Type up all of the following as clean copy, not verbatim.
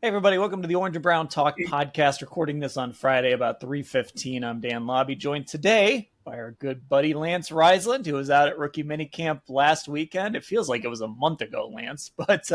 Hey everybody, welcome to the Orange and Brown Talk podcast. Recording this on Friday about 3:15. I'm Dan Labbe, joined today by our good buddy Lance Reisland, who was out at rookie minicamp last weekend. It feels like it was a month ago, Lance. But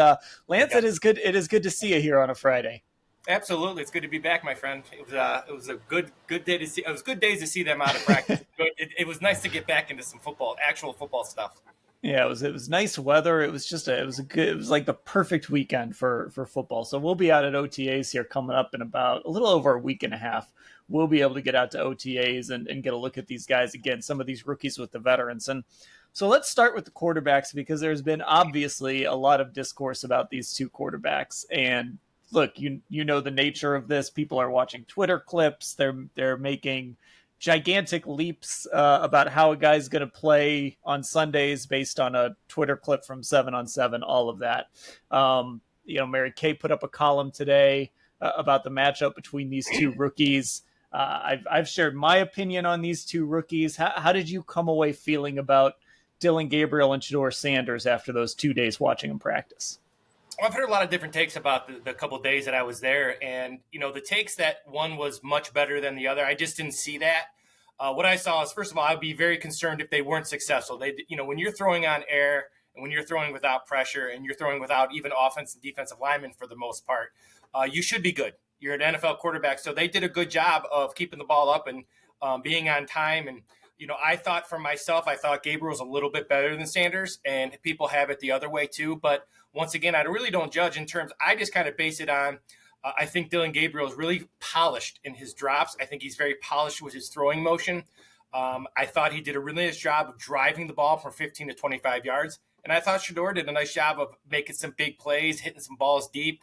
Lance, it is good. It is good to see you here on a Friday. Absolutely, it's good to be back, my friend. It was a good day to see. It was good days to see them out of practice. It was nice to get back into some actual football stuff. Yeah, it was nice weather. It was like the perfect weekend for football. So we'll be out at OTAs here coming up in about a little over a week and a half. We'll be able to get out to OTAs and get a look at these guys again, some of these rookies with the veterans. And so let's start with the quarterbacks, because there's been obviously a lot of discourse about these two quarterbacks. And look, you know the nature of this. People are watching Twitter clips. They're making gigantic leaps about how a guy's going to play on Sundays based on a Twitter clip from 7-on-7, all of that. Mary Kay put up a column today about the matchup between these two rookies. I've shared my opinion on these two rookies. How did you come away feeling about Dillon Gabriel and Chador Sanders after those 2 days watching them practice? Well, I've heard a lot of different takes about the couple of days that I was there, and the takes that one was much better than the other, I just didn't see that. What I saw is, first of all, I'd be very concerned if they weren't successful. When you're throwing on air and when you're throwing without pressure and you're throwing without even offensive and defensive linemen for the most part, you should be good. You're an NFL quarterback, so they did a good job of keeping the ball up and being on time. And I thought for myself, I thought Gabriel was a little bit better than Sanders, and people have it the other way too. But once again, I really don't judge in terms. I just kind of base it on. I think Dillon Gabriel is really polished in his drops. I think he's very polished with his throwing motion. I thought he did a really nice job of driving the ball from 15 to 25 yards. And I thought Shedeur did a nice job of making some big plays, hitting some balls deep.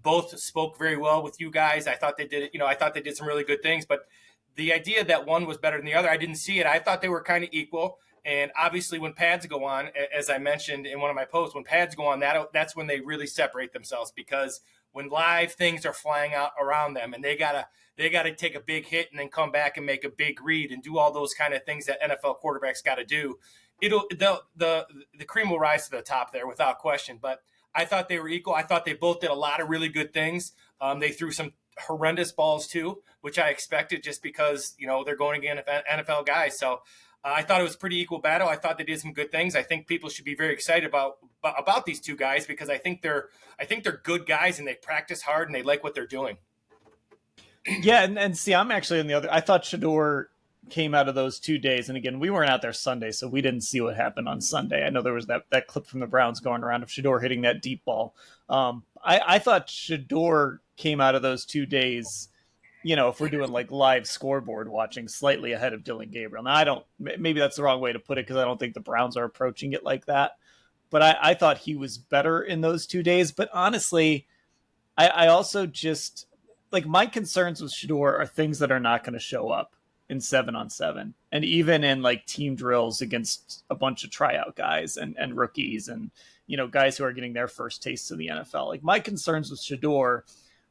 Both spoke very well with you guys. I thought they did, I thought they did some really good things. But the idea that one was better than the other, I didn't see it. I thought they were kind of equal. And obviously when pads go on, as I mentioned in one of my posts, when pads go on, that's when they really separate themselves, because when live things are flying out around them and they gotta take a big hit and then come back and make a big read and do all those kind of things that NFL quarterbacks got to do, the cream will rise to the top there without question. But I thought they were equal. I thought they both did a lot of really good things. They threw some horrendous balls too, which I expected just because they're going against NFL guys. So I thought it was a pretty equal battle. I thought they did some good things. I think people should be very excited about these two guys, because I think they're good guys and they practice hard and they like what they're doing. Yeah, and see, I'm actually on the other. I thought Chador came out of those 2 days, and again, we weren't out there Sunday, so we didn't see what happened on Sunday. I know there was that clip from the Browns going around of Shedeur hitting that deep ball. I thought Shedeur came out of those 2 days, if we're doing like live scoreboard watching, slightly ahead of Dillon Gabriel. Now, maybe that's the wrong way to put it, because I don't think the Browns are approaching it like that. But I thought he was better in those 2 days. But honestly, I also just, like, my concerns with Shedeur are things that are not going to show up in 7-on-7. And even in like team drills against a bunch of tryout guys and rookies and, guys who are getting their first taste of the NFL. Like, my concerns with Shedeur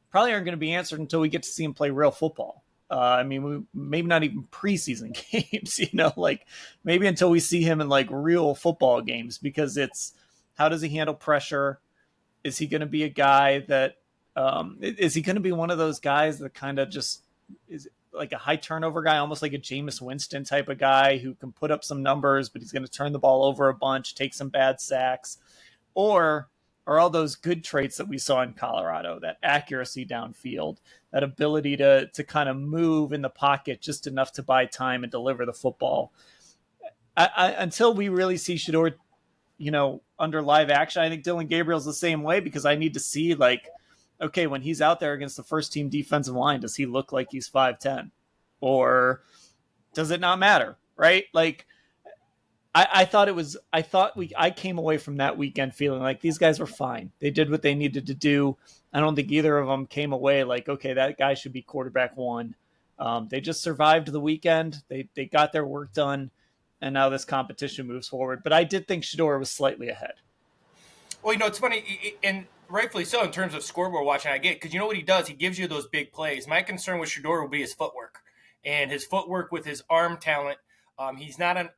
probably aren't going to be answered until we get to see him play real football. Maybe not even preseason games, like maybe until we see him in like real football games, because it's, how does he handle pressure? Is he going to be a guy that, is he going to be one of those guys that kind of just is like a high turnover guy, almost like a Jameis Winston type of guy who can put up some numbers, but he's going to turn the ball over a bunch, take some bad sacks? Or are all those good traits that we saw in Colorado, that accuracy downfield, that ability to kind of move in the pocket just enough to buy time and deliver the football? Until we really see Shedeur, under live action, I think Dillon Gabriel's the same way, because I need to see, like, okay, when he's out there against the first team defensive line, does he look like he's 5'10"? Or does it not matter, right? Like, I came away from that weekend feeling like these guys were fine. They did what they needed to do. I don't think either of them came away like, okay, that guy should be quarterback one. They just survived the weekend. They got their work done, and now this competition moves forward. But I did think Shedeur was slightly ahead. Well, it's funny, and rightfully so in terms of scoreboard watching. I get, because what he does, he gives you those big plays. My concern with Shedeur will be his footwork, and his footwork with his arm talent. He's not a.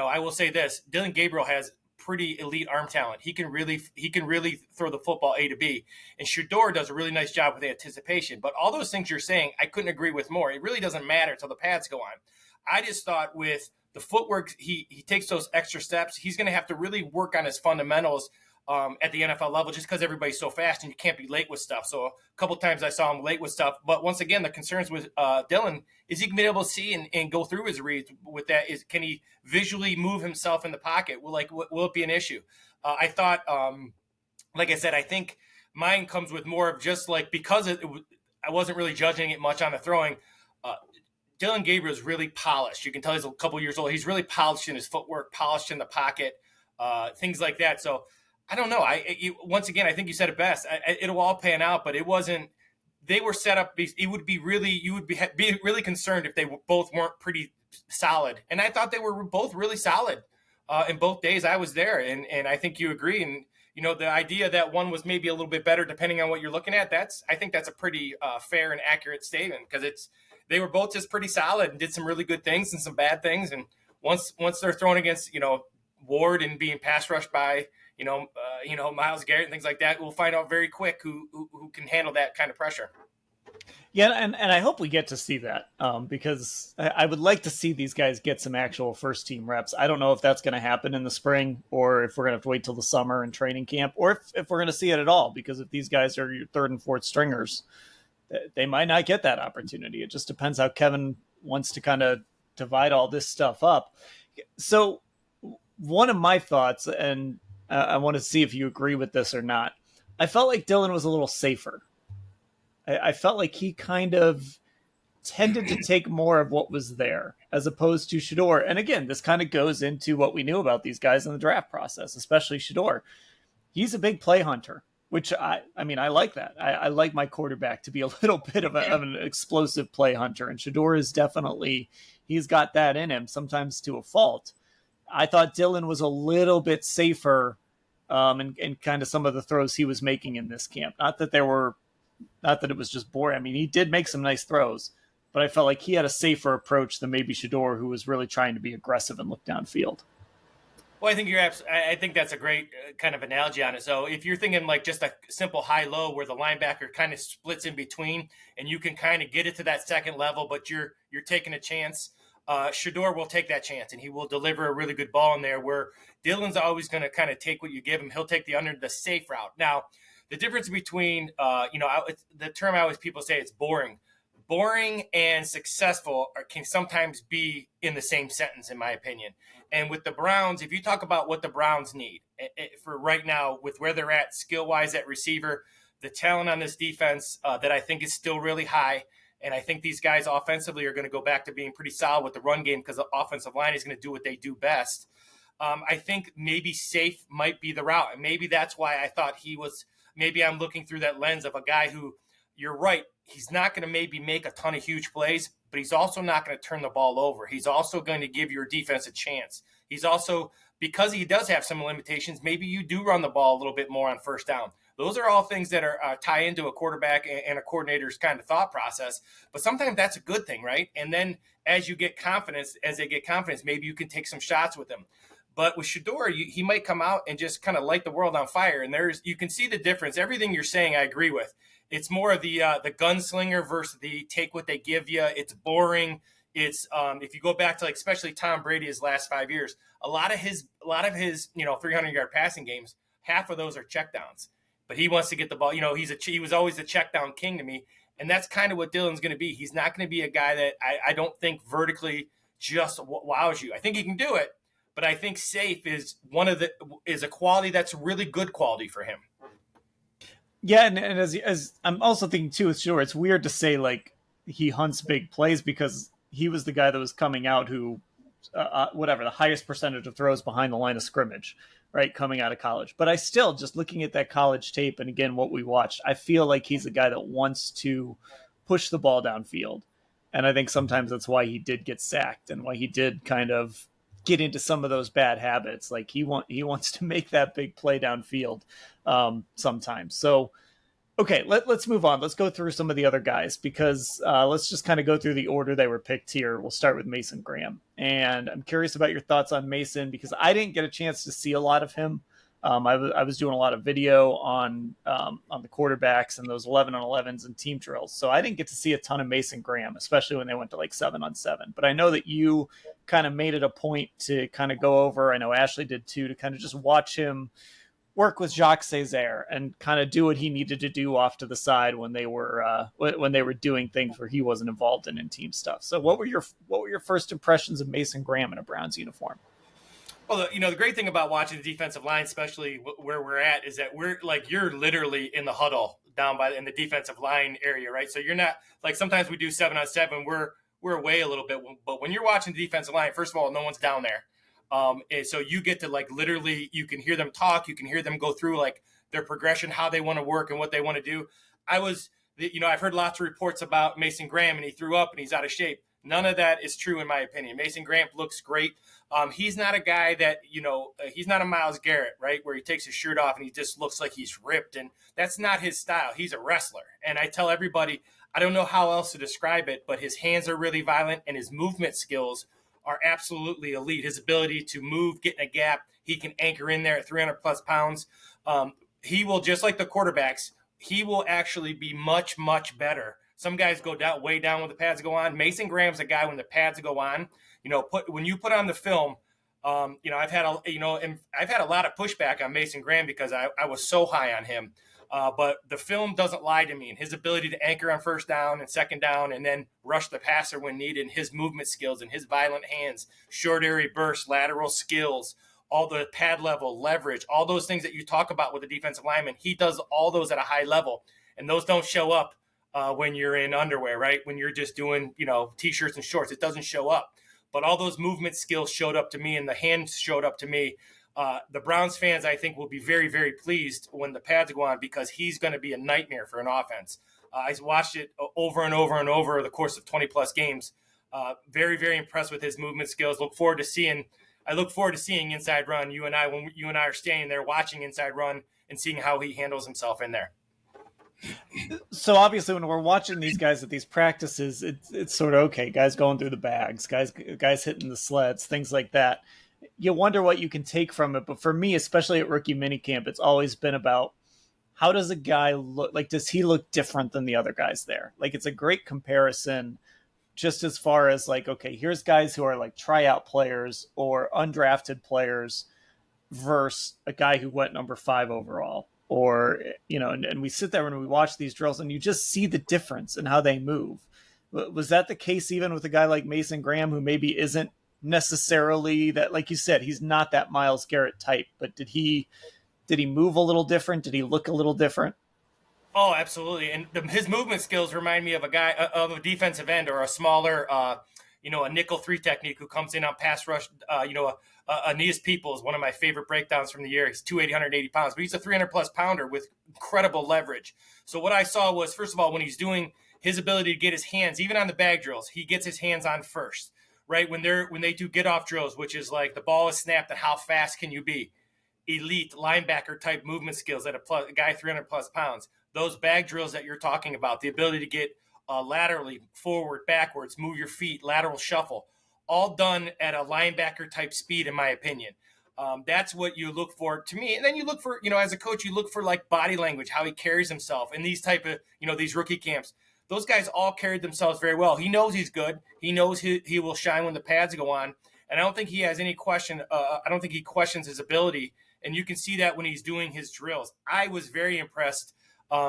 I will say this: Dillon Gabriel has pretty elite arm talent. He can really throw the football A to B. And Shedeur does a really nice job with anticipation. But all those things you're saying, I couldn't agree with more. It really doesn't matter until the pads go on. I just thought with the footwork, he takes those extra steps. He's going to have to really work on his fundamentals at the NFL level, just because everybody's so fast and you can't be late with stuff. So a couple times I saw him late with stuff. But once again, the concerns with Dillon is he can be able to see and go through his reads with that. Can he visually move himself in the pocket? Will it be an issue? I thought, like I said, I think mine comes with more of just like, because I wasn't really judging it much on the throwing. Dillon Gabriel is really polished. You can tell he's a couple years old. He's really polished in his footwork, polished in the pocket, things like that. So I don't know. Once again, I think you said it best. It'll all pan out, but it wasn't. They were set up. It would be really. You would be really concerned if they both weren't pretty solid. And I thought they were both really solid in both days I was there. And I think you agree. And the idea that one was maybe a little bit better depending on what you're looking at. I think that's a pretty fair and accurate statement, because they were both just pretty solid and did some really good things and some bad things. And once they're thrown against Ward and being pass rushed by Myles Garrett and things like that, we'll find out very quick who can handle that kind of pressure. Yeah, and I hope we get to see that, because I would like to see these guys get some actual first team reps. I don't know if that's going to happen in the spring, or if we're going to have to wait till the summer and training camp, or if we're going to see it at all, because if these guys are your third and fourth stringers, they might not get that opportunity. It just depends how Kevin wants to kind of divide all this stuff up. So one of my thoughts, and I want to see if you agree with this or not, I felt like Dillon was a little safer. I felt like he kind of tended to take more of what was there as opposed to Shedeur. And again, this kind of goes into what we knew about these guys in the draft process, especially Shedeur. He's a big play hunter, which I like that. I like my quarterback to be a little bit of an explosive play hunter. And Shedeur is definitely, he's got that in him, sometimes to a fault. I thought Dillon was a little bit safer in kind of some of the throws he was making in this camp. Not that it was just boring. I mean, he did make some nice throws, but I felt like he had a safer approach than maybe Shedeur, who was really trying to be aggressive and look downfield. Well, I think that's a great kind of analogy on it. So if you're thinking like just a simple high-low where the linebacker kind of splits in between and you can kind of get it to that second level, but you're taking a chance, Shedeur will take that chance and he will deliver a really good ball in there, where Dillon's always going to kind of take what you give him. He'll take the safe route. Now, the difference between, the term people say it's boring. Boring and successful can sometimes be in the same sentence, in my opinion. And with the Browns, if you talk about what the Browns need for right now, with where they're at skill-wise at receiver, the talent on this defense that I think is still really high, and I think these guys offensively are going to go back to being pretty solid with the run game, because the offensive line is going to do what they do best. I think maybe safe might be the route, and maybe that's why I thought he was – maybe I'm looking through that lens of a guy who, you're right, he's not going to maybe make a ton of huge plays, but he's also not going to turn the ball over. He's also going to give your defense a chance. He's also, because he does have some limitations, maybe you do run the ball a little bit more on first down. Those are all things that are tie into a quarterback and a coordinator's kind of thought process. But sometimes that's a good thing, right? And then as they get confidence, maybe you can take some shots with him. But with Shedeur, he might come out and just kind of light the world on fire. And you can see the difference. Everything you're saying, I agree with. It's more of the gunslinger versus the take what they give you. It's boring. It's if you go back to especially Tom Brady his last 5 years, a lot of his 300-yard passing games, half of those are checkdowns. But he wants to get the ball. He was always the check down king to me. And that's kind of what Dillon's going to be. He's not going to be a guy that I don't think vertically just wows you. I think he can do it. But I think safe is a quality that's really good quality for him. Yeah, and as I'm also thinking too, sure, it's weird to say he hunts big plays, because he was the guy that was coming out who, the highest percentage of throws behind the line of scrimmage, right, coming out of college. But I still, just looking at that college tape and again what we watched, I feel like he's a guy that wants to push the ball downfield, and I think sometimes that's why he did get sacked and why he did kind of get into some of those bad habits. Like he wants to make that big play downfield sometimes. So Okay, let's move on. Let's go through some of the other guys because let's just kind of go through the order they were picked here. We'll start with Mason Graham. And I'm curious about your thoughts on Mason because I didn't get a chance to see a lot of him. I was doing a lot of video on the quarterbacks and those 11 on 11s and team drills. So I didn't get to see a ton of Mason Graham, especially when they went to like 7-on-7. But I know that you kind of made it a point to kind of go over. I know Ashley did too, to kind of just watch him work with Jacques Césaire and kind of do what he needed to do off to the side when they were doing things where he wasn't involved in team stuff. So what were your first impressions of Mason Graham in a Browns uniform? Well, the great thing about watching the defensive line, especially where we're at, is that you're literally in the huddle down in the defensive line area, right? So you're not like sometimes we do 7-on-7, we're away a little bit, but when you're watching the defensive line, first of all, no one's down there. And so you get to like literally, you can hear them talk, you can hear them go through like their progression, how they want to work and what they want to do. I've heard lots of reports about Mason Graham and he threw up and he's out of shape. None of that is true in my opinion. Mason Graham looks great. He's not a guy that, he's not a Myles Garrett, right? Where he takes his shirt off and he just looks like he's ripped. And that's not his style. He's a wrestler. And I tell everybody, I don't know how else to describe it, but his hands are really violent and his movement skills are absolutely elite. His ability to move, get in a gap, he can anchor in there at 300 plus pounds. He will, just like the quarterbacks, he will actually be much, much better. Some guys go way down when the pads go on. Mason Graham's a guy when the pads go on. When you put on the film, I've had a lot of pushback on Mason Graham because I was so high on him. But the film doesn't lie to me. And his ability to anchor on first down and second down and then rush the passer when needed, and his movement skills and his violent hands, short area bursts, lateral skills, all the pad level, leverage, all those things that you talk about with the defensive lineman, he does all those at a high level. And those don't show up when you're in underwear, right? When you're just doing, T-shirts and shorts, it doesn't show up. But all those movement skills showed up to me and the hands showed up to me. The Browns fans, I think, will be very, very pleased when the pads go on because he's going to be a nightmare for an offense. I watched it over and over and over the course of 20-plus games. Very, very impressed with his movement skills. I look forward to seeing inside run. When you and I are standing there watching inside run and seeing how he handles himself in there. So obviously when we're watching these guys at these practices, it's sort of, okay, guys going through the bags, guys hitting the sleds, things like that. You wonder what you can take from it. But for me, especially at rookie minicamp, it's always been about how does a guy look? Like, does he look different than the other guys there? Like, it's a great comparison just as far as like, okay, here's guys who are like tryout players or undrafted players versus a guy who went number 5 overall. Or, and we sit there and we watch these drills and you just see the difference in how they move. Was that the case even with a guy like Mason Graham, who maybe isn't necessarily that, like you said, he's not that Myles Garrett type, but did he move a little different? Did he look a little different? Oh, absolutely. And his movement skills remind me of a defensive end or a smaller, a nickel 3 technique who comes in on pass rush. Aeneas Peoples, one of my favorite breakdowns from the year. He's 180 pounds, but he's a 300-plus pounder with incredible leverage. So what I saw was, first of all, when he's doing his ability to get his hands, even on the bag drills, he gets his hands on first, right? When they do get-off drills, which is like the ball is snapped and how fast can you be? Elite linebacker-type movement skills at a guy 300-plus pounds. Those bag drills that you're talking about, the ability to get laterally, forward, backwards, move your feet, lateral shuffle, all done at a linebacker type speed, in my opinion. That's what you look for to me. And then you look for, as a coach, you look for like body language, how he carries himself in these type of, these rookie camps. Those guys all carried themselves very well. He knows he's good. He knows he will shine when the pads go on. And I don't think he has any question. I don't think he questions his ability. And you can see that when he's doing his drills. I was very impressed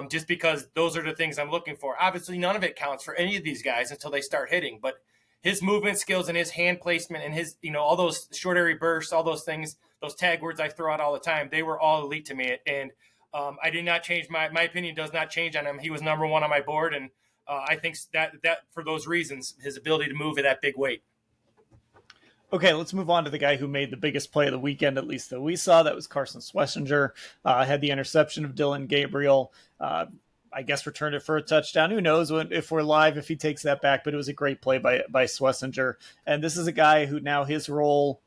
just because those are the things I'm looking for. Obviously, none of it counts for any of these guys until they start hitting. But his movement skills and his hand placement and his, all those short area bursts, all those things, those tag words I throw out all the time, they were all elite to me. And I did not change. My opinion does not change on him. He was number 1 on my board. And I think that for those reasons, his ability to move at that big weight. Okay, let's move on to the guy who made the biggest play of the weekend, at least that we saw. That was Carson Swissinger. Had the interception of Dillon Gabriel. I guess returned it for a touchdown. Who knows if we're live, if he takes that back, but it was a great play by Swissinger. And this is a guy who now his role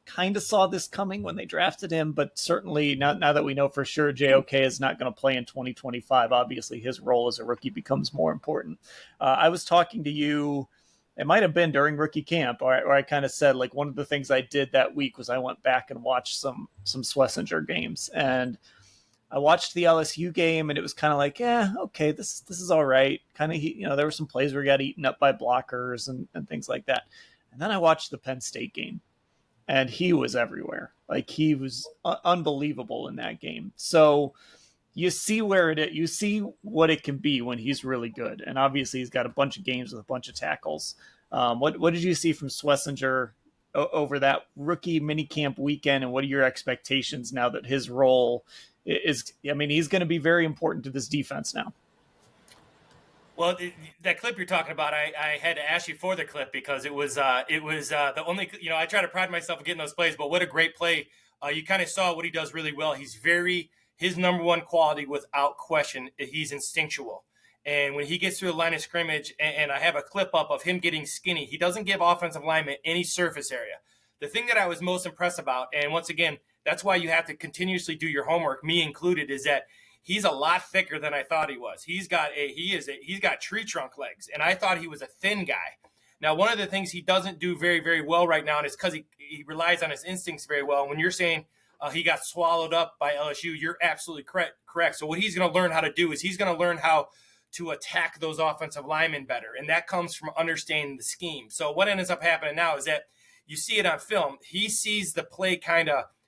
kind of saw this coming when they drafted him, but certainly now that we know for sure JOK is not going to play in 2025, obviously his role as a rookie becomes more important. I was talking to you, it might have been during rookie camp, or I kind of said, like, one of the things I did that week was I went back and watched some Swissinger games, and I watched the LSU game, and it was kind of like, yeah, okay, this is all right. Kind of, there were some plays where he got eaten up by blockers and things like that. And then I watched the Penn State game, and he was everywhere. Like, he was unbelievable in that game. So you see where you see what it can be when he's really good. And obviously he's got a bunch of games with a bunch of tackles. What did you see from Swissinger over that rookie minicamp weekend? And what are your expectations now that his role is, I mean, he's going to be very important to this defense now. Well, that clip you're talking about, I had to ask you for the clip because it was the only, I try to pride myself in getting those plays, but what a great play. You kind of saw what he does really well. His number one quality without question, he's instinctual. And when he gets to the line of scrimmage, and I have a clip up of him getting skinny, he doesn't give offensive linemen any surface area. The thing that I was most impressed about, and once again, that's why you have to continuously do your homework, me included, is that he's a lot thicker than I thought he was. He's got tree trunk legs, and I thought he was a thin guy. Now, one of the things he doesn't do very, very well right now, and it's because he relies on his instincts very well. And when you're saying he got swallowed up by LSU, you're absolutely correct. So what he's going to learn how to do is he's going to learn how to attack those offensive linemen better, and that comes from understanding the scheme. So what ends up happening now is that you see it on film. He sees the play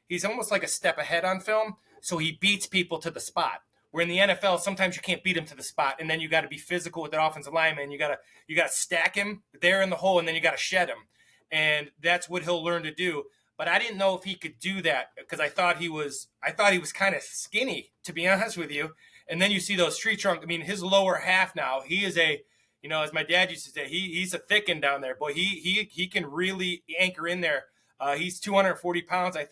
he's almost like a step ahead on film, so he beats people to the spot. Where in the NFL, sometimes you can't beat him to the spot, and then you got to be physical with the offensive lineman. You got to stack him there in the hole, and then you got to shed him, and that's what he'll learn to do. But I didn't know if he could do that because I thought he was kind of skinny, to be honest with you. And then you see those tree trunk. I mean, his lower half now, he is as my dad used to say, he's a thick one down there. Boy, he can really anchor in there. He's 240 pounds. I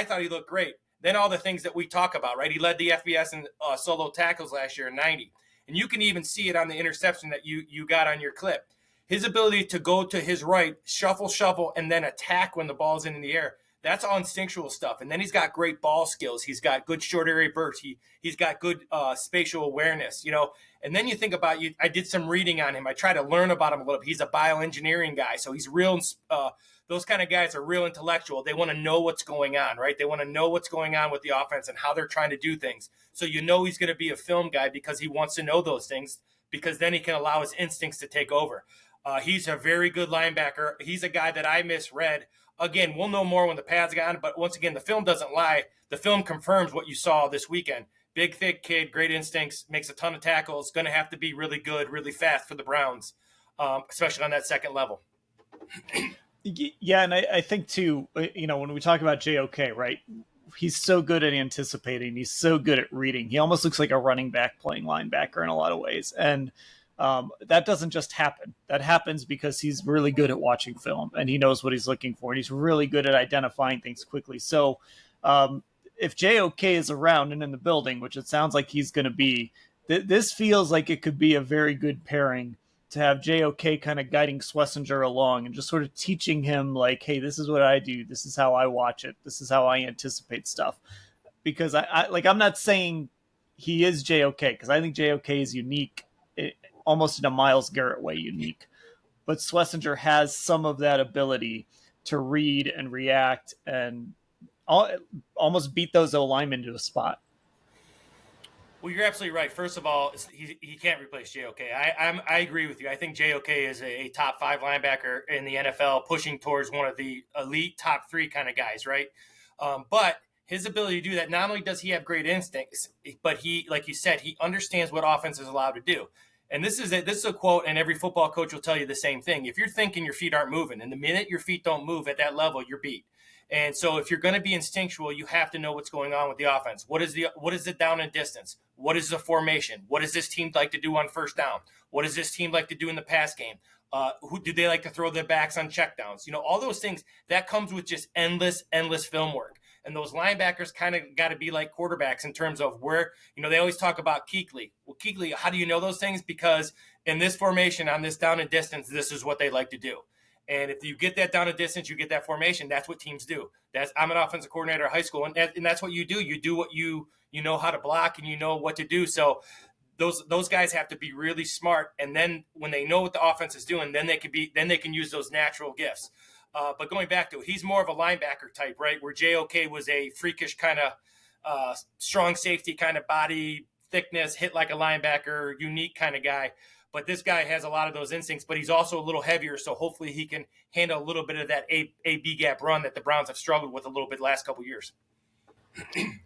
thought he looked great. Then all the things that we talk about, right? He led the FBS in solo tackles last year in 90. And you can even see it on the interception that you got on your clip. His ability to go to his right, shuffle, and then attack when the ball's in the air, that's all instinctual stuff. And then he's got great ball skills. He's got good short area bursts. He's got good spatial awareness, And then you think about I did some reading on him. I tried to learn about him a little bit. He's a bioengineering guy, so he's real. Those kind of guys are real intellectual. They want to know what's going on, right? They want to know what's going on with the offense and how they're trying to do things. So he's going to be a film guy because he wants to know those things, because then he can allow his instincts to take over. He's a very good linebacker. He's a guy that I misread. Again, we'll know more when the pads get on, but once again, the film doesn't lie. The film confirms what you saw this weekend. Big, thick kid, great instincts, makes a ton of tackles, going to have to be really good, really fast for the Browns, especially on that second level. Yeah, and I think, too, when we talk about JOK, right, he's so good at anticipating. He's so good at reading. He almost looks like a running back playing linebacker in a lot of ways. And that doesn't just happen. That happens because he's really good at watching film, and he knows what he's looking for, and he's really good at identifying things quickly. So if JOK is around and in the building, which it sounds like he's going to be, this feels like it could be a very good pairing to have JOK kind of guiding Swissinger along and just sort of teaching him, like, hey, this is what I do. This is how I watch it. This is how I anticipate stuff. Because I'm not saying he is JOK, because I think JOK is unique, almost in a Myles Garrett way unique. But Swissinger has some of that ability to read and react and almost beat those O-linemen to a spot. Well, you're absolutely right. First of all, he can't replace JOK. I agree with you. I think JOK is a top 5 linebacker in the NFL, pushing towards one of the elite top 3 kind of guys, right? But his ability to do that, not only does he have great instincts, but he, like you said, he understands what offense is allowed to do. And this is a quote, and every football coach will tell you the same thing. If you're thinking your feet aren't moving, and the minute your feet don't move at that level, you're beat. And so if you're going to be instinctual, you have to know what's going on with the offense. What is the down and distance? What is the formation? What does this team like to do on first down? What does this team like to do in the pass game? Who do they like to throw their backs on checkdowns? All those things, that comes with just endless film work. And those linebackers kind of got to be like quarterbacks in terms of where, they always talk about Kuechly. Well, Kuechly, how do you know those things? Because in this formation, on this down and distance, this is what they like to do. And if you get that down a distance, you get that formation. That's what teams do. I'm an offensive coordinator at high school, and that's what you do. You do what you know how to block, and you know what to do. So those guys have to be really smart. And then when they know what the offense is doing, then they can use those natural gifts. But going back to it, he's more of a linebacker type, right? Where JOK was a freakish kind of strong safety kind of body thickness, hit like a linebacker, unique kind of guy. But this guy has a lot of those instincts, but he's also a little heavier, so hopefully he can handle a little bit of that A-B gap run that the Browns have struggled with a little bit the last couple of years.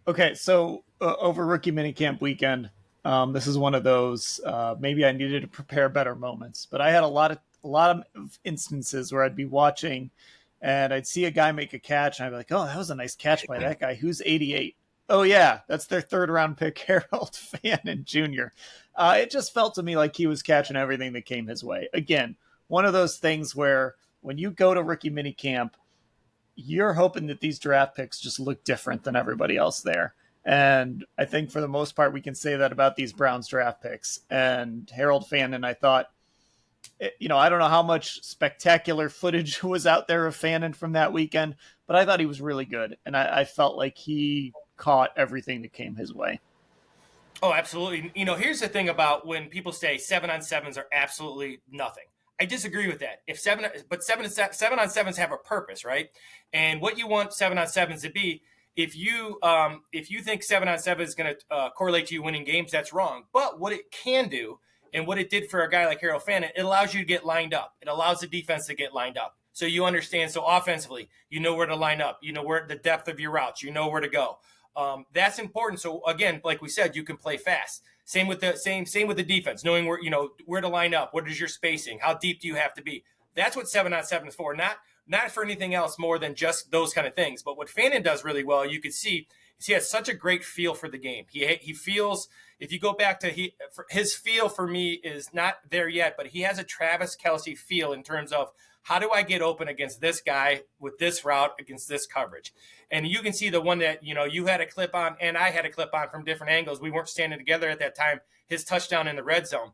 Okay, so over rookie minicamp weekend, this is one of those maybe I needed to prepare better moments, but I had a lot of instances where I'd be watching and I'd see a guy make a catch and I'd be like, oh, that was a nice catch by that guy. Who's 88? Oh, yeah, that's their third-round pick, Harold Fannin Jr. It just felt to me like he was catching everything that came his way. Again, one of those things where when you go to rookie minicamp, you're hoping that these draft picks just look different than everybody else there. And I think for the most part, we can say that about these Browns draft picks. And Harold Fannin, I thought, I don't know how much spectacular footage was out there of Fannin from that weekend, but I thought he was really good. And I felt like he caught everything that came his way. Oh, absolutely. Here's the thing about when people say 7-on-7s are absolutely nothing. I disagree with that. Seven on sevens have a purpose, right? And what you want 7-on-sevens to be, if you think 7-on-7 is going to correlate to you winning games, that's wrong. But what it can do, and what it did for a guy like Harold Fannin, it allows you to get lined up. It allows the defense to get lined up. So you understand. So offensively, you know where to line up. You know where the depth of your routes. You know where to go. That's important. So again, like we said, you can play fast. Same with the defense, knowing where to line up. What is your spacing? How deep do you have to be? That's what 7-on-7 is for. Not for anything else more than just those kind of things. But what Fannin does really well, you can see, he has such a great feel for the game. He feels, if you go back to his feel for me is not there yet, but he has a Travis Kelce feel in terms of how do I get open against this guy with this route against this coverage. And you can see the one that, you had a clip on and I had a clip on from different angles. We weren't standing together at that time. His touchdown in the red zone.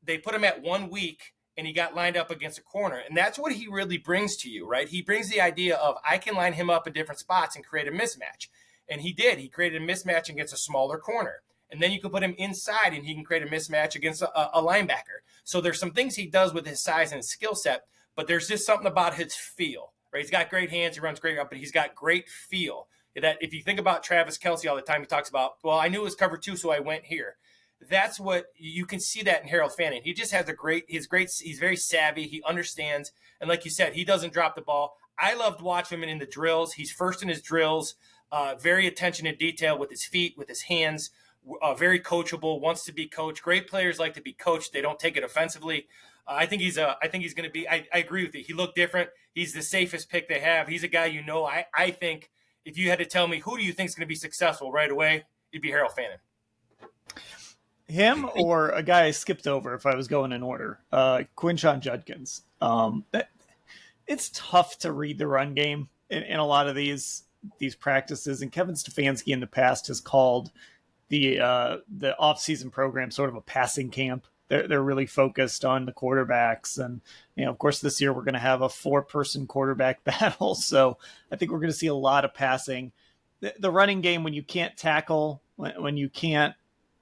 They put him at 1 week and he got lined up against a corner. And that's what he really brings to you, right? He brings the idea of I can line him up in different spots and create a mismatch. And he did. He created a mismatch against a smaller corner. And then you can put him inside and he can create a mismatch against a linebacker. So there's some things he does with his size and his skill set, but there's just something about his feel, right? He's got great hands. He runs great up, but he's got great feel. That if you think about Travis Kelce all the time, he talks about, well, I knew it was cover 2, so I went here. That's what you can see that in Harold Fannin. He just has he's very savvy. He understands. And like you said, he doesn't drop the ball. I loved watching him in the drills. He's first in his drills, very attention to detail with his feet, with his hands, very coachable, wants to be coached. Great players like to be coached. They don't take it offensively. I think he's going to be, I agree with you. He looked different. He's the safest pick they have. He's a guy, I think if you had to tell me who do you think is going to be successful right away, it'd be Harold Fannin. Him or a guy I skipped over if I was going in order, Quinshon Judkins. It's tough to read the run game in a lot of these practices, and Kevin Stefanski in the past has called the off-season program sort of a passing camp. They're really focused on the quarterbacks, and of course this year we're going to have a 4-person quarterback battle, so I think we're going to see a lot of passing. The running game, when you can't tackle, when you can't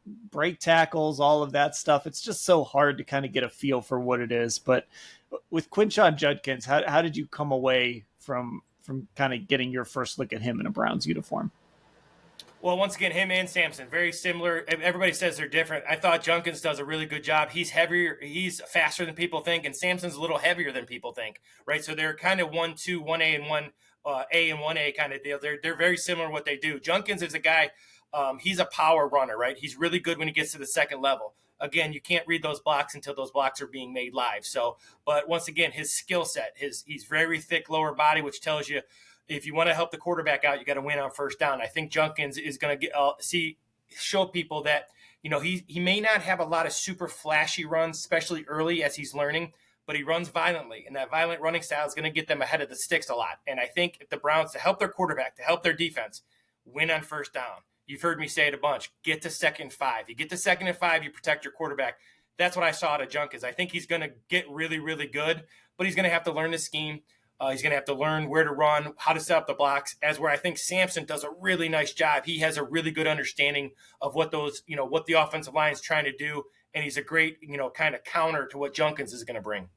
break tackles, all of that stuff, it's just so hard to kind of get a feel for what it is. But with Quinshon Judkins, how did you come away from kind of getting your first look at him in a Browns uniform? Well, once again, him and Samson, very similar. Everybody says they're different. I thought Judkins does a really good job. He's heavier. He's faster than people think, and Samson's a little heavier than people think, right? So they're kind of 1-2, 1A and 1A and 1A kind of deal. They're very similar in what they do. Judkins is a guy, he's a power runner, right? He's really good when he gets to the second level. Again, you can't read those blocks until those blocks are being made live. So, but once again, his skill set, he's very thick lower body, which tells you if you want to help the quarterback out, you got to win on first down. I think Judkins is going to show people that, he may not have a lot of super flashy runs, especially early as he's learning, but he runs violently, and that violent running style is going to get them ahead of the sticks a lot. And I think if the Browns, to help their quarterback, to help their defense, win on first down. You've heard me say it a bunch. Get to 2nd and 5. You get to 2nd and 5, you protect your quarterback. That's what I saw out of Judkins. I think he's going to get really, really good, but he's going to have to learn the scheme. He's going to have to learn where to run, how to set up the blocks, as where I think Samson does a really nice job. He has a really good understanding of what what the offensive line is trying to do, and he's a great, kind of counter to what Judkins is going to bring.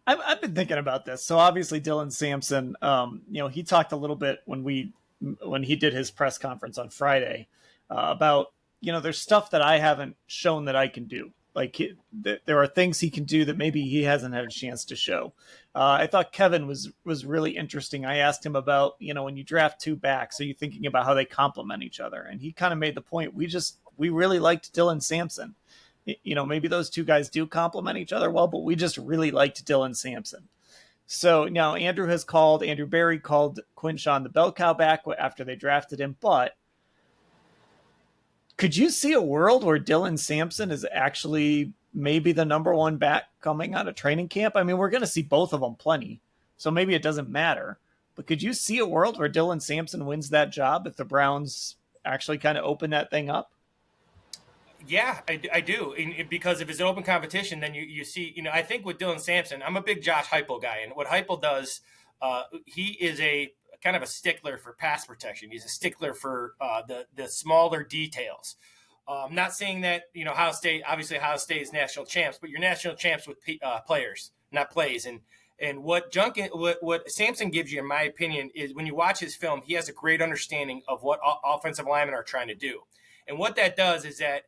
I've been thinking about this. So obviously Dillon Sampson, he talked a little bit when he did his press conference on Friday about, there's stuff that I haven't shown that I can do. Like there are things he can do that maybe he hasn't had a chance to show. I thought Kevin was really interesting. I asked him about, when you draft two backs, are you thinking about how they complement each other? And he kind of made the point. We really liked Dillon Sampson. Maybe those two guys do complement each other well, but we just really liked Dillon Sampson. So now Andrew Berry called Quinshon the bell cow back after they drafted him, but could you see a world where Dillon Sampson is actually maybe the number one back coming out of training camp? I mean, we're going to see both of them plenty, so maybe it doesn't matter. But could you see a world where Dillon Sampson wins that job if the Browns actually kind of open that thing up? Yeah, I do. Because if it's an open competition, then you see, I think with Dillon Sampson, I'm a big Josh Heupel guy. And what Heupel does, he is a kind of a stickler for pass protection. He's a stickler for the smaller details. I'm not saying that, Ohio State is national champs, but you're national champs with players, not plays. And what Samson gives you, in my opinion, is when you watch his film, he has a great understanding of what offensive linemen are trying to do. And what that does is that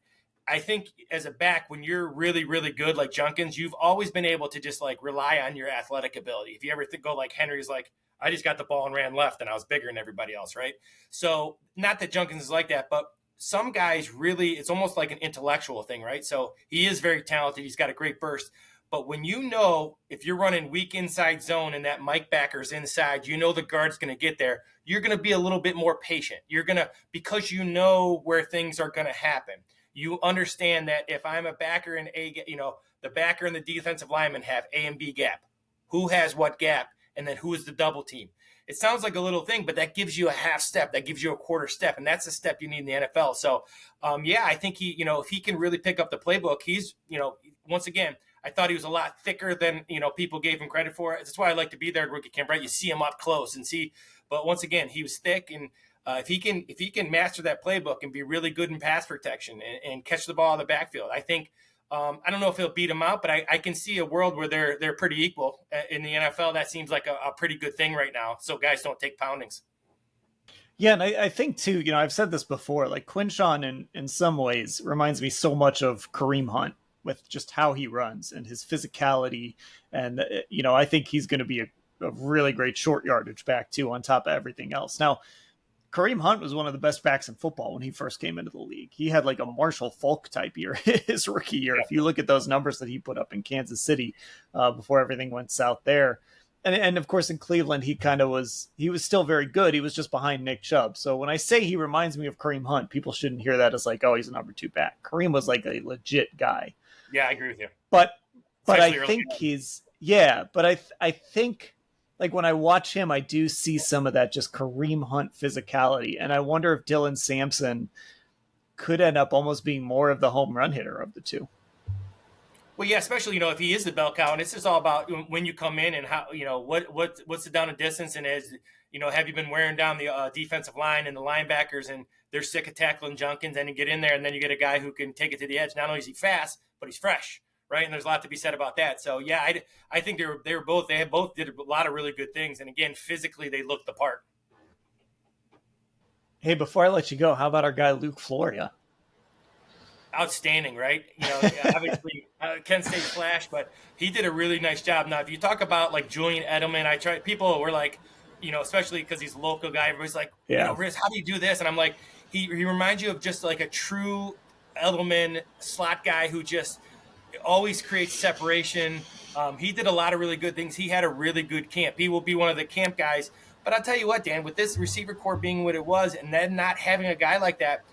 I think as a back, when you're really, really good like Judkins, you've always been able to just like rely on your athletic ability. If you ever go like Henry's like, I just got the ball and ran left and I was bigger than everybody else, right? So not that Judkins is like that, but some guys really, it's almost like an intellectual thing, right? So he is very talented. He's got a great burst. But when if you're running weak inside zone and that Mike backer's inside, the guard's going to get there, you're going to be a little bit more patient. Because where things are going to happen. You understand that if I'm a backer and the backer and the defensive lineman have A and B gap, who has what gap, and then who is the double team. It sounds like a little thing, but that gives you a half step, that gives you a quarter step, and that's a step you need in the NFL. So, I think if he can really pick up the playbook, he's, once again, I thought he was a lot thicker than, people gave him credit for. That's why I like to be there at rookie camp, right? You see him up close but once again, he was thick, and if he can master that playbook and be really good in pass protection and catch the ball in the backfield, I think I don't know if he'll beat him out, but I can see a world where they're pretty equal in the NFL. That seems like a pretty good thing right now. So guys don't take poundings. Yeah, and I think too, I've said this before, like Quinshon in some ways reminds me so much of Kareem Hunt with just how he runs and his physicality. And, I think he's going to be a really great short yardage back too, on top of everything else. Now, Kareem Hunt was one of the best backs in football when he first came into the league. He had like a Marshall Faulk type year his rookie year. If you look at those numbers that he put up in Kansas City before everything went south there. And of course in Cleveland, he was still very good. He was just behind Nick Chubb. So when I say he reminds me of Kareem Hunt, people shouldn't hear that as like, oh, he's a number two back. Kareem was like a legit guy. Yeah, I agree with you. But I think I think like when I watch him, I do see some of that just Kareem Hunt physicality. And I wonder if Dillon Sampson could end up almost being more of the home run hitter of the two. Well, yeah, especially, if he is the bell cow, and it's just all about when you come in and how, what's the down and distance, and have you been wearing down the defensive line and the linebackers, and they're sick of tackling Judkins, and you get in there, and then you get a guy who can take it to the edge. Not only is he fast, but he's fresh, right? And there's a lot to be said about that. So, yeah, I think they both did a lot of really good things, and again, physically, they looked the part. Hey, before I let you go, how about our guy Luke Floria? Outstanding, right? Obviously Kent State Flash, but he did a really nice job. Now, if you talk about like Julian Edelman, people were like, especially because he's a local guy, everybody's like, Riz, how do you do this? And I'm like, he reminds you of just like a true Edelman slot guy who just always creates separation. He did a lot of really good things. He had a really good camp. He will be one of the camp guys. But I'll tell you what, Dan, with this receiver core being what it was, and then not having a guy like that,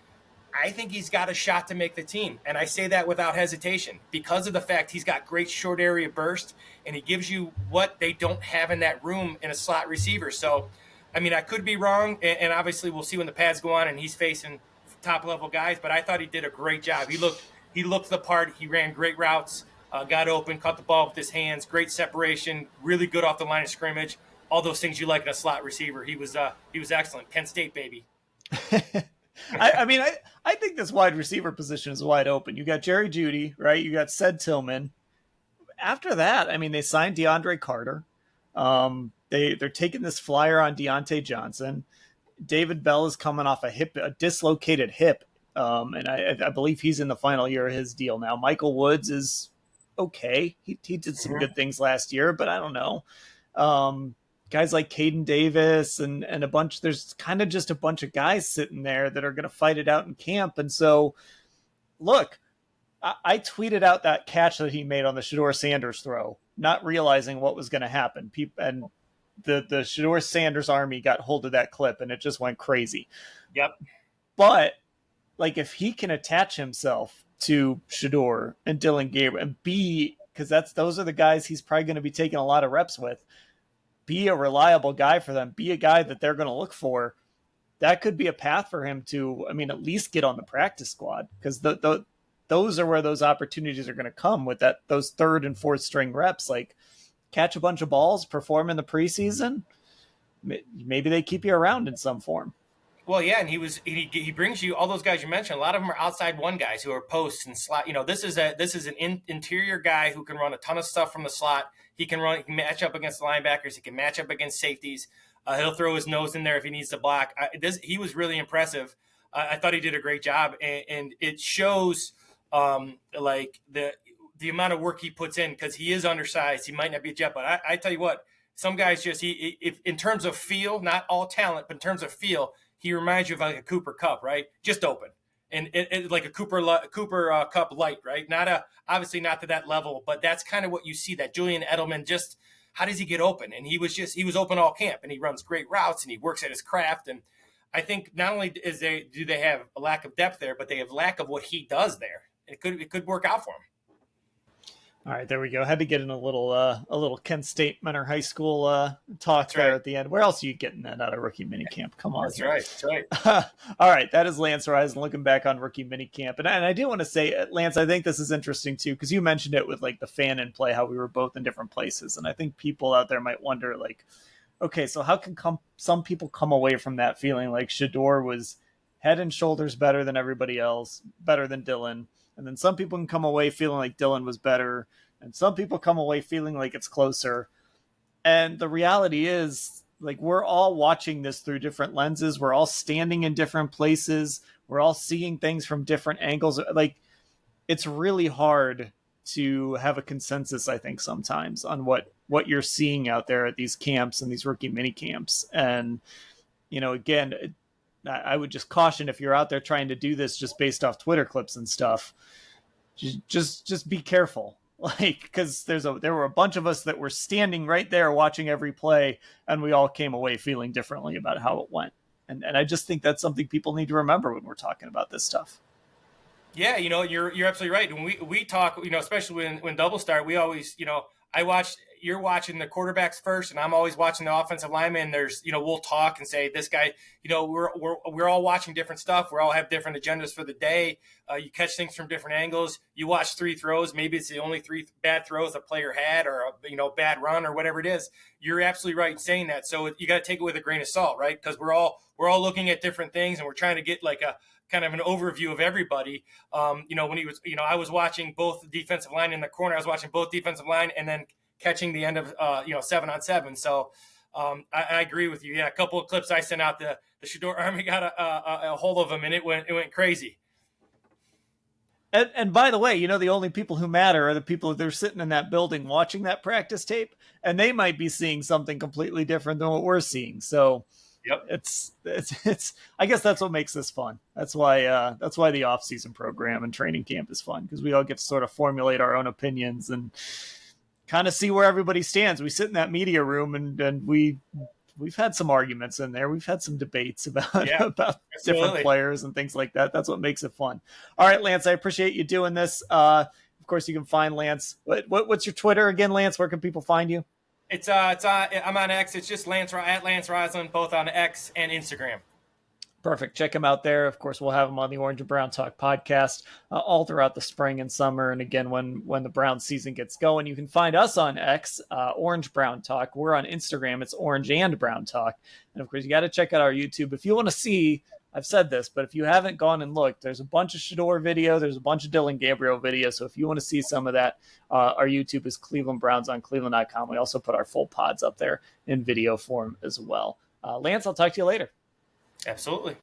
I think he's got a shot to make the team. And I say that without hesitation because of the fact he's got great short area burst, and he gives you what they don't have in that room in a slot receiver. So, I mean, I could be wrong, and obviously we'll see when the pads go on and he's facing top-level guys, but I thought he did a great job. He looked He looked the part. He ran great routes, got open, caught the ball with his hands, great separation, really good off the line of scrimmage. All those things you like in a slot receiver. He was excellent. Kent State, baby. I think this wide receiver position is wide open. You got Jerry Jeudy, right? You got Ced Tillman. After that, I mean, they signed DeAndre Carter. They're taking this flyer on Deontay Johnson. David Bell is coming off a dislocated hip, and I believe he's in the final year of his deal now. Michael Woods is okay. He did some good things last year, but I don't know. Guys like Caden Davis and a bunch. There's kind of just a bunch of guys sitting there that are going to fight it out in camp. And so, look, I tweeted out that catch that he made on the Shedeur Sanders throw, not realizing what was going to happen. And the Shedeur Sanders army got hold of that clip, and it just went crazy. Yep. But like, if he can attach himself to Shedeur and Dillon Gabriel and because those are the guys he's probably going to be taking a lot of reps with, be a reliable guy for them, be a guy that they're going to look for, that could be a path for him to, I mean, at least get on the practice squad, because those are where those opportunities are going to come with those third and fourth string reps. Like, catch a bunch of balls, perform in the preseason, maybe they keep you around in some form. Well, yeah, and he brings you all those guys you mentioned. A lot of them are outside one guys who are posts and slot. You know, this is an interior guy who can run a ton of stuff from the slot. He can match up against the linebackers. He can match up against safeties. He'll throw his nose in there if he needs to block. He was really impressive. I thought he did a great job, and it shows like the amount of work he puts in, because he is undersized. He might not be a jet, but I tell you what, some guys just if in terms of feel, not all talent, but in terms of feel, he reminds you of like a Cooper Kupp, right? Just open. And it like a Cooper Kupp light, right? Obviously not to that level, but that's kind of what you see. That Julian Edelman, just how does he get open? And he was open all camp, and he runs great routes, and he works at his craft. And I think not only do they have a lack of depth there, but they have lack of what he does there. It could work out for him. All right, there we go. Had to get in a little Kent State Menor High School talk That's there right. At the end. Where else are you getting that out of rookie minicamp? Come on. That's right. That's right. All right, that is Lance Reisland looking back on rookie minicamp. And I do want to say, Lance, I think this is interesting too, because you mentioned it with like the Fannon play, how we were both in different places. And I think people out there might wonder, like, okay, so how can some people come away from that feeling like Shedeur was head and shoulders better than everybody else, better than Dillon? And then some people can come away feeling like Dillon was better, and some people come away feeling like it's closer. And the reality is, like, we're all watching this through different lenses. We're all standing in different places. We're all seeing things from different angles. Like, it's really hard to have a consensus, I think, sometimes on what you're seeing out there at these camps and these rookie mini camps. And, you know, again, I would just caution, if you're out there trying to do this just based off Twitter clips and stuff, just be careful. Like, because there were a bunch of us that were standing right there watching every play, and we all came away feeling differently about how it went. And I just think that's something people need to remember when we're talking about this stuff. Yeah, you know, you're absolutely right. When we talk, you know, especially when double start, we always, you know, you're watching the quarterbacks first, and I'm always watching the offensive linemen. There's, you know, we'll talk and say, this guy, you know, we're all watching different stuff. We all have different agendas for the day. You catch things from different angles. You watch 3 throws. Maybe it's the only 3 bad throws a player had, or a, you know, bad run or whatever it is. You're absolutely right in saying that. So you got to take it with a grain of salt, right? Because we're all looking at different things, and we're trying to get like a kind of an overview of everybody. You know, when he was, you know, I was watching both the defensive line in the corner. I was watching both defensive line, and then catching the end of, 7-on-7. So I agree with you. Yeah, a couple of clips I sent out, the Shedeur Army got a hold of him, and it went crazy. And by the way, you know, the only people who matter are the people that are sitting in that building watching that practice tape, and they might be seeing something completely different than what we're seeing. So yep, it's I guess that's what makes this fun. That's why the off-season program and training camp is fun, because we all get to sort of formulate our own opinions and kind of see where everybody stands. We sit in that media room, and we've had some arguments in there. We've had some debates about different players and things like that. That's what makes it fun. All right, Lance, I appreciate you doing this. Of course, you can find Lance. What's your Twitter again, Lance? Where can people find you? I'm on X. It's just at Lance Reisland, both on X and Instagram. Perfect. Check him out there. Of course, we'll have him on the Orange and Brown Talk podcast all throughout the spring and summer. And again, when the Brown season gets going, you can find us on X, Orange Brown Talk. We're on Instagram. It's Orange and Brown Talk. And of course, you got to check out our YouTube. If you want to see, I've said this, but if you haven't gone and looked, there's a bunch of Chador video. There's a bunch of Dillon Gabriel video. So if you want to see some of that, our YouTube is Cleveland Browns on cleveland.com. We also put our full pods up there in video form as well. Lance, I'll talk to you later. Absolutely.